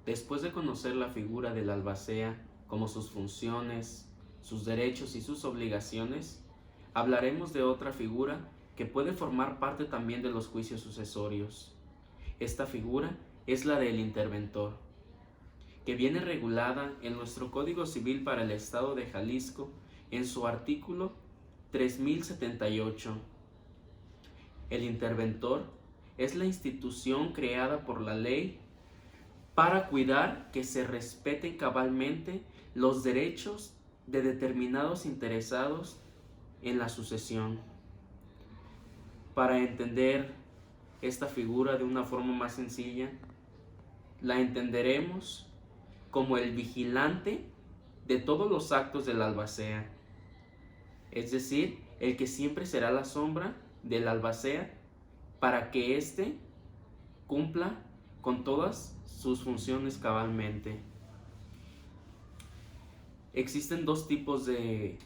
Después de conocer la figura del albacea, como sus funciones, sus derechos y sus obligaciones, hablaremos de otra figura que puede formar parte también de los juicios sucesorios. Esta figura es la del interventor, que viene regulada en nuestro Código Civil para el Estado de Jalisco en su artículo 3078. El interventor es la institución creada por la ley para cuidar que se respeten cabalmente los derechos de determinados interesados en la sucesión. Para entender esta figura de una forma más sencilla, la entenderemos como el vigilante de todos los actos del albacea, es decir, el que siempre será la sombra del albacea para que éste cumpla con todas sus funciones cabalmente. Existen dos tipos de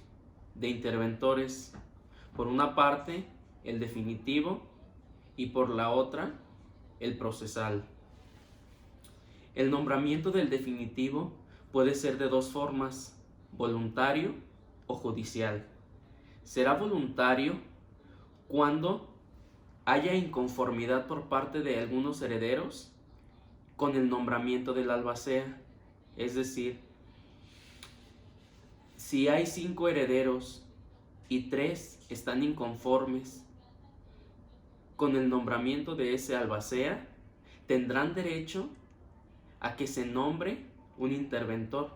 interventores. Por una parte, el definitivo, y por la otra, el procesal. El nombramiento del definitivo puede ser de dos formas: voluntario o judicial. Será voluntario cuando haya inconformidad por parte de algunos herederos con el nombramiento del albacea. Es decir, si hay 5 herederos y 3 están inconformes con el nombramiento de ese albacea, tendrán derecho a que se nombre un interventor.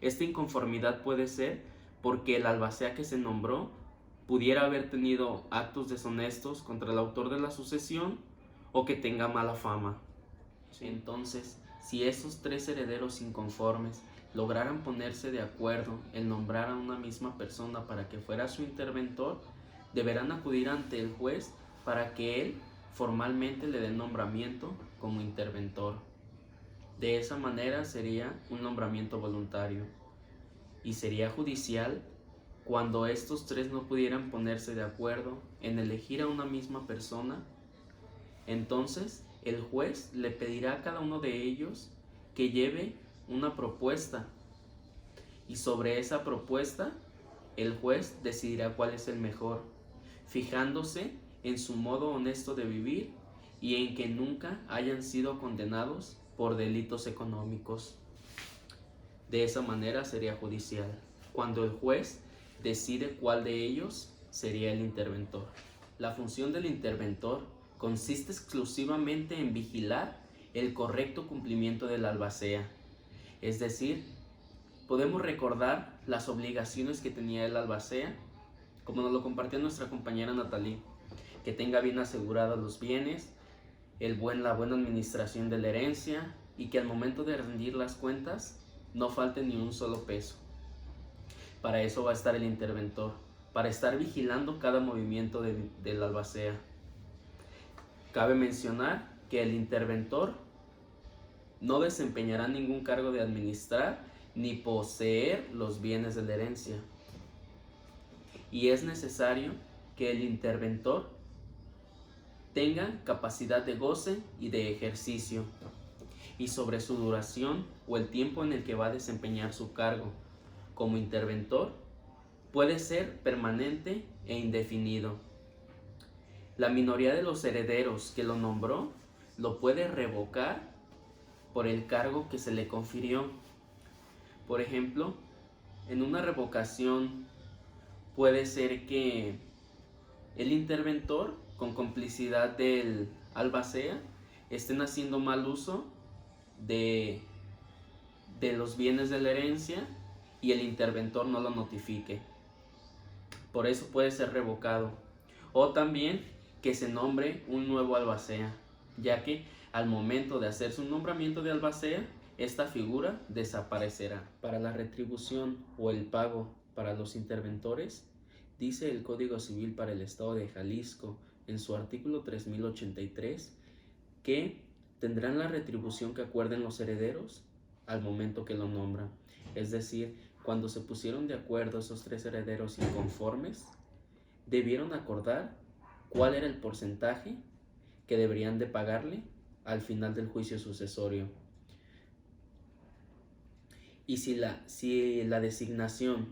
Esta inconformidad puede ser porque el albacea que se nombró pudiera haber tenido actos deshonestos contra el autor de la sucesión o que tenga mala fama. Entonces, si esos 3 herederos inconformes lograran ponerse de acuerdo en nombrar a una misma persona para que fuera su interventor, deberán acudir ante el juez para que él formalmente le dé nombramiento como interventor. De esa manera sería un nombramiento voluntario, y sería judicial cuando estos 3 no pudieran ponerse de acuerdo en elegir a una misma persona. Entonces el juez le pedirá a cada uno de ellos que lleve una propuesta, y sobre esa propuesta el juez decidirá cuál es el mejor, fijándose en su modo honesto de vivir y en que nunca hayan sido condenados por delitos económicos. De esa manera sería judicial, cuando el juez decide cuál de ellos sería el interventor. La función del interventor consiste exclusivamente en vigilar el correcto cumplimiento del albacea. Es decir, podemos recordar las obligaciones que tenía el albacea, como nos lo compartió nuestra compañera Natalie: que tenga bien asegurados los bienes, la buena administración de la herencia, y que al momento de rendir las cuentas no falte ni un solo peso. Para eso va a estar el interventor, para estar vigilando cada movimiento del albacea. Cabe mencionar que el interventor no desempeñará ningún cargo de administrar ni poseer los bienes de la herencia. Y es necesario que el interventor tenga capacidad de goce y de ejercicio, y sobre su duración o el tiempo en el que va a desempeñar su cargo como interventor puede ser permanente e indefinido. La minoría de los herederos que lo nombró lo puede revocar por el cargo que se le confirió. Por ejemplo, en una revocación puede ser que el interventor, con complicidad del albacea, estén haciendo mal uso de los bienes de la herencia y el interventor no lo notifique. Por eso puede ser revocado. O también que se nombre un nuevo albacea, ya que al momento de hacerse un nombramiento de albacea, esta figura desaparecerá. Para la retribución o el pago para los interventores, dice el Código Civil para el Estado de Jalisco en su artículo 3083 que tendrán la retribución que acuerden los herederos al momento que lo nombran. Es decir, cuando se pusieron de acuerdo esos 3 herederos inconformes, debieron acordar cuál era el porcentaje que deberían de pagarle al final del juicio sucesorio. Y si la designación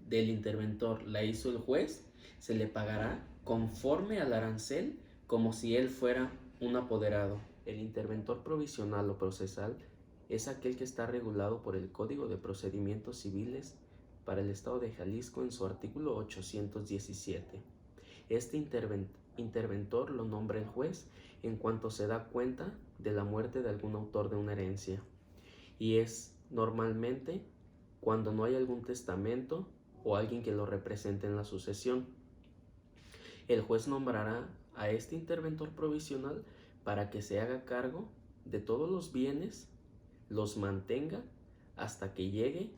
del interventor la hizo el juez, se le pagará conforme al arancel como si él fuera un apoderado. El interventor provisional o procesal es aquel que está regulado por el Código de Procedimientos Civiles para el Estado de Jalisco en su artículo 817. Este interventor lo nombra el juez en cuanto se da cuenta de la muerte de algún autor de una herencia, y es normalmente cuando no hay algún testamento o alguien que lo represente en la sucesión. El juez nombrará a este interventor provisional para que se haga cargo de todos los bienes, los mantenga hasta que llegue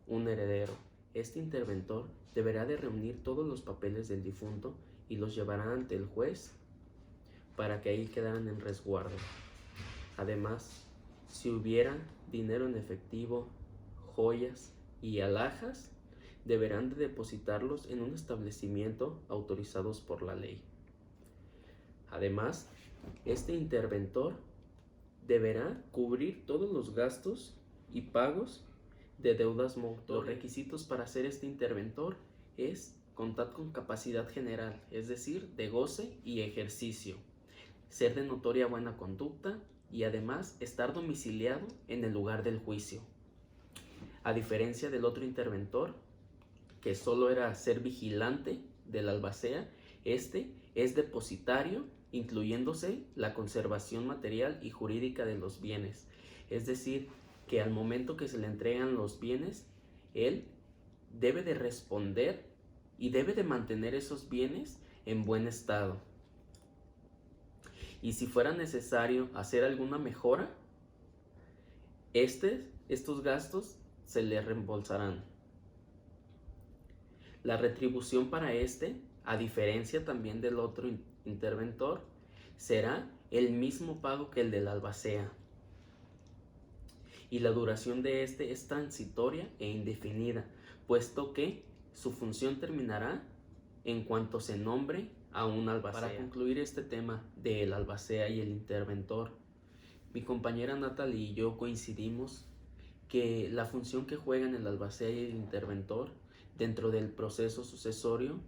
un heredero. Este interventor deberá de reunir todos los papeles del difunto y los llevará ante el juez para que ahí quedaran en resguardo. Además, si hubiera dinero en efectivo, joyas y alhajas, deberán de depositarlos en un establecimiento autorizados por la ley. Además, este interventor deberá cubrir todos los gastos y pagos de deudas mortuorias. Los requisitos para ser este interventor es contar con capacidad general, es decir, de goce y ejercicio, ser de notoria buena conducta y además estar domiciliado en el lugar del juicio. A diferencia del otro interventor, que solo era ser vigilante del albacea, este es depositario, incluyéndose la conservación material y jurídica de los bienes. Es decir, que al momento que se le entregan los bienes, él debe de responder y debe de mantener esos bienes en buen estado. Y si fuera necesario hacer alguna mejora, estos gastos se le reembolsarán. La retribución para a diferencia también del otro interventor, será el mismo pago que el del albacea. Y la duración de es transitoria e indefinida, puesto que su función terminará en cuanto se nombre a un albacea. Para concluir este tema del albacea y el interventor, mi compañera Natalie y yo coincidimos que la función que juegan el albacea y el interventor dentro del proceso sucesorio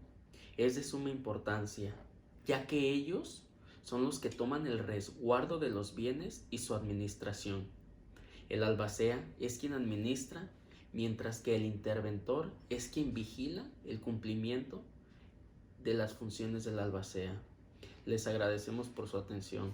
es de suma importancia, ya que ellos son los que toman el resguardo de los bienes y su administración. El albacea es quien administra, mientras que el interventor es quien vigila el cumplimiento de las funciones del albacea. Les agradecemos por su atención.